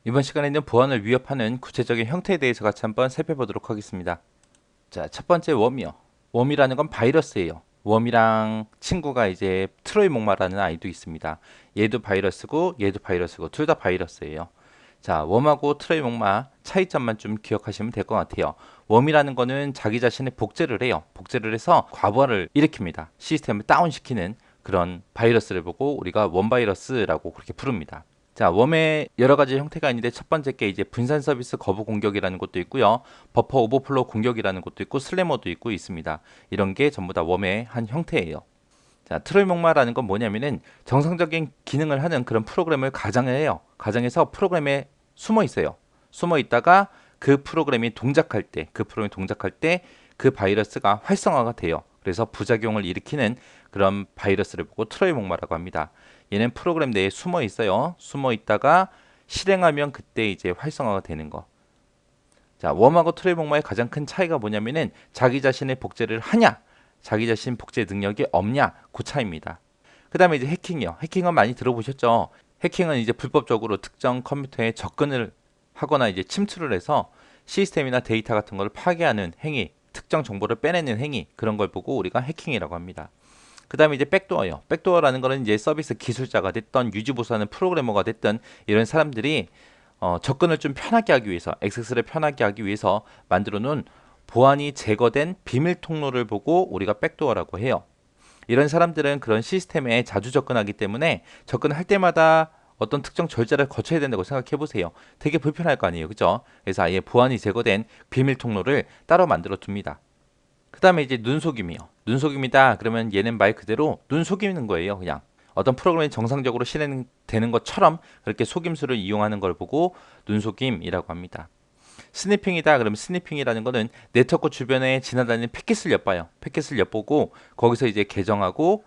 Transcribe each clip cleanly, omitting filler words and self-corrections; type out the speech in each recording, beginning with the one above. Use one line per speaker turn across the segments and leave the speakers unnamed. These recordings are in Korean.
이번 시간에는 보안을 위협하는 구체적인 형태에 대해서 같이 한번 살펴보도록 하겠습니다. 자, 첫 번째 웜이요. 웜이라는 건 바이러스예요. 웜이랑 친구가 이제 트로이 목마라는 아이도 있습니다. 얘도 바이러스고 얘도 바이러스고 둘 다 바이러스예요. 자, 웜하고 트로이 목마 차이점만 좀 기억하시면 될 것 같아요. 웜이라는 거는 자기 자신의 복제를 해요. 복제를 해서 과부하를 일으킵니다. 시스템을 다운시키는 그런 바이러스를 보고 우리가 웜 바이러스라고 그렇게 부릅니다. 자, 웜의 여러 가지 형태가 있는데 첫 번째 게 이제 분산 서비스 거부 공격이라는 것도 있고요. 버퍼 오버플로우 공격이라는 것도 있고 슬래머도 있고 있습니다. 이런 게 전부 다 웜의 한 형태예요. 자, 트로이 목마라는 건 뭐냐면은 정상적인 기능을 하는 그런 프로그램을 가장을 해요. 가장해서 프로그램에 숨어 있어요. 숨어 있다가 그 프로그램이 동작할 때, 그 프로그램이 동작할 때 그 바이러스가 활성화가 돼요. 그래서 부작용을 일으키는 그런 바이러스를 보고 트로이 목마라고 합니다. 얘는 프로그램 내에 숨어 있어요. 숨어 있다가 실행하면 그때 이제 활성화가 되는 거. 자, 웜하고 트로이 목마의 가장 큰 차이가 뭐냐면은 자기 자신의 복제를 하냐, 자기 자신 복제 능력이 없냐, 그 차이입니다. 그 다음에 이제 해킹이요. 해킹은 많이 들어보셨죠? 해킹은 이제 불법적으로 특정 컴퓨터에 접근을 하거나 이제 침투를 해서 시스템이나 데이터 같은 걸 파괴하는 행위, 특정 정보를 빼내는 행위, 그런 걸 보고 우리가 해킹이라고 합니다. 그 다음에 이제 백도어요. 백도어라는 거는 이제 서비스 기술자가 됐던 유지보수하는 프로그래머가 됐던 이런 사람들이 접근을 좀 편하게 하기 위해서, 액세스를 편하게 하기 위해서 만들어 놓은 보안이 제거된 비밀 통로를 보고 우리가 백도어라고 해요. 이런 사람들은 그런 시스템에 자주 접근하기 때문에 접근할 때마다 어떤 특정 절차를 거쳐야 된다고 생각해 보세요. 되게 불편할 거 아니에요. 그죠? 그래서 아예 보안이 제거된 비밀 통로를 따로 만들어 둡니다. 그 다음에 이제 눈속임이요. 눈속임이다. 그러면 얘는 말 그대로 눈 속이는 거예요. 그냥. 어떤 프로그램이 정상적으로 실행되는 것처럼 그렇게 속임수를 이용하는 걸 보고 눈속임이라고 합니다. 스니핑이다. 그러면 스니핑이라는 거는 네트워크 주변에 지나다니는 패킷을 엿봐요. 패킷을 엿보고 거기서 이제 계정하고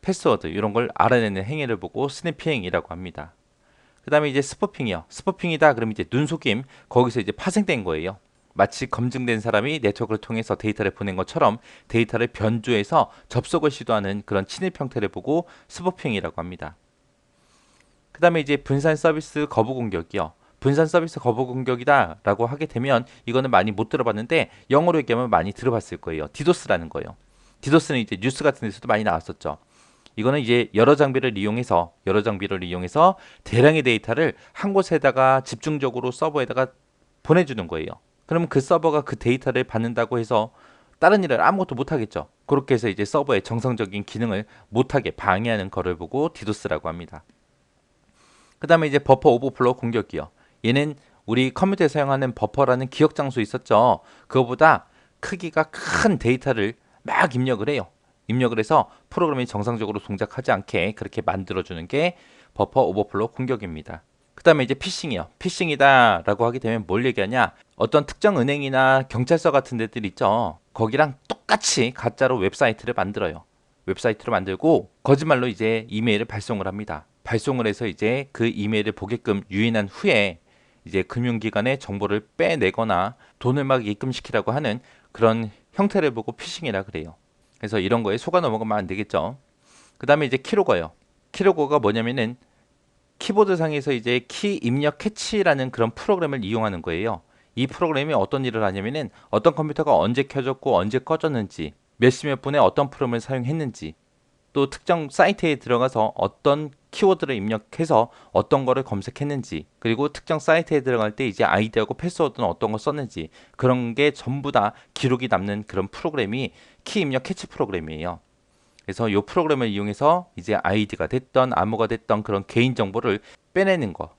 패스워드 이런 걸 알아내는 행위를 보고 스니핑이라고 합니다. 그 다음에 이제 스포핑이요. 스포핑이다. 그럼 이제 눈속임. 거기서 이제 파생된 거예요. 마치 검증된 사람이 네트워크를 통해서 데이터를 보낸 것처럼 데이터를 변조해서 접속을 시도하는 그런 침입 형태를 보고 스포핑이라고 합니다. 그 다음에 이제 분산 서비스 거부 공격이요. 분산 서비스 거부 공격이다 라고 하게 되면 이거는 많이 못 들어봤는데 영어로 얘기하면 많이 들어봤을 거예요. 디도스라는 거예요. 디도스는 이제 뉴스 같은 데서도 많이 나왔었죠. 이거는 이제 여러 장비를 이용해서 대량의 데이터를 한 곳에다가 집중적으로 서버에다가 보내주는 거예요. 그러면 그 서버가 그 데이터를 받는다고 해서 다른 일을 아무것도 못하겠죠. 그렇게 해서 이제 서버의 정상적인 기능을 못하게 방해하는 거를 보고 디도스라고 합니다. 그 다음에 이제 버퍼 오버플로우 공격이요. 얘는 우리 컴퓨터에 사용하는 버퍼라는 기억 장소 있었죠. 그거보다 크기가 큰 데이터를 막 입력을 해요. 입력을 해서 프로그램이 정상적으로 동작하지 않게 그렇게 만들어주는 게 버퍼 오버플로우 공격입니다. 그 다음에 이제 피싱이요. 피싱이다 라고 하게 되면 뭘 얘기하냐. 어떤 특정 은행이나 경찰서 같은 데들 있죠. 거기랑 똑같이 가짜로 웹사이트를 만들어요. 웹사이트를 만들고 거짓말로 이제 이메일을 발송을 합니다. 발송을 해서 이제 그 이메일을 보게끔 유인한 후에 이제 금융기관의 정보를 빼내거나 돈을 막 입금시키라고 하는 그런 형태를 보고 피싱이라 그래요. 그래서 이런 거에 속아 넘어가면 안 되겠죠. 그 다음에 이제 키로거요. 키로거가 뭐냐면은 키보드 상에서 이제 키 입력 캐치라는 그런 프로그램을 이용하는 거예요. 이 프로그램이 어떤 일을 하냐면은 어떤 컴퓨터가 언제 켜졌고 언제 꺼졌는지 몇 시 몇 분에 어떤 프로그램을 사용했는지 또 특정 사이트에 들어가서 어떤 키워드를 입력해서 어떤 거를 검색했는지 그리고 특정 사이트에 들어갈 때 이제 아이디하고 패스워드는 어떤 거 썼는지 그런 게 전부 다 기록이 남는 그런 프로그램이 키 입력 캐치 프로그램이에요. 그래서 이 프로그램을 이용해서 이제 아이디가 됐던 암호가 됐던 그런 개인 정보를 빼내는 거.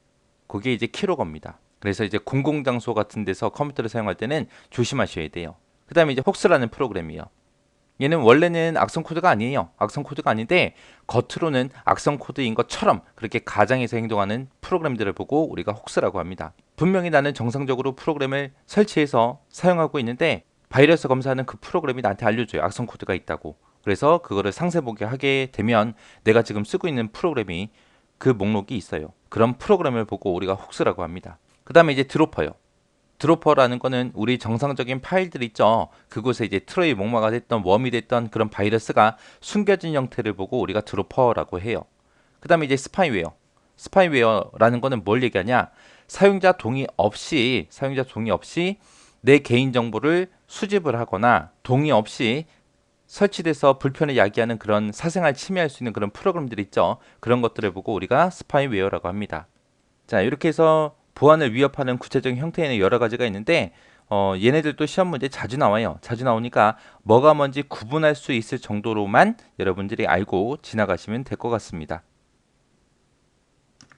그게 이제 키로거입니다. 그래서 이제 공공장소 같은 데서 컴퓨터를 사용할 때는 조심하셔야 돼요. 그 다음에 이제 혹스라는 프로그램이요. 얘는 원래는 악성 코드가 아니에요. 악성 코드가 아닌데 겉으로는 악성 코드인 것처럼 그렇게 가장해서 행동하는 프로그램들을 보고 우리가 혹스라고 합니다. 분명히 나는 정상적으로 프로그램을 설치해서 사용하고 있는데 바이러스 검사하는 그 프로그램이 나한테 알려줘요. 악성 코드가 있다고. 그래서 그거를 상세 보게 하게 되면 내가 지금 쓰고 있는 프로그램이 그 목록이 있어요. 그런 프로그램을 보고 우리가 혹스라고 합니다. 그 다음에 이제 드로퍼요. 드로퍼라는 거는 우리 정상적인 파일들 있죠. 그곳에 이제 트로이 목마가 됐던 웜이 됐던 그런 바이러스가 숨겨진 형태를 보고 우리가 드로퍼라고 해요. 그 다음에 이제 스파이웨어. 스파이웨어라는 거는 뭘 얘기하냐? 사용자 동의 없이 내 개인 정보를 수집을 하거나 동의 없이 설치돼서 불편을 야기하는 그런 사생활 침해할 수 있는 그런 프로그램들이 있죠. 그런 것들을 보고 우리가 스파이웨어라고 합니다. 자, 이렇게 해서 보안을 위협하는 구체적인 형태에는 여러 가지가 있는데 얘네들도 시험 문제 자주 나와요. 자주 나오니까 뭐가 뭔지 구분할 수 있을 정도로만 여러분들이 알고 지나가시면 될 것 같습니다.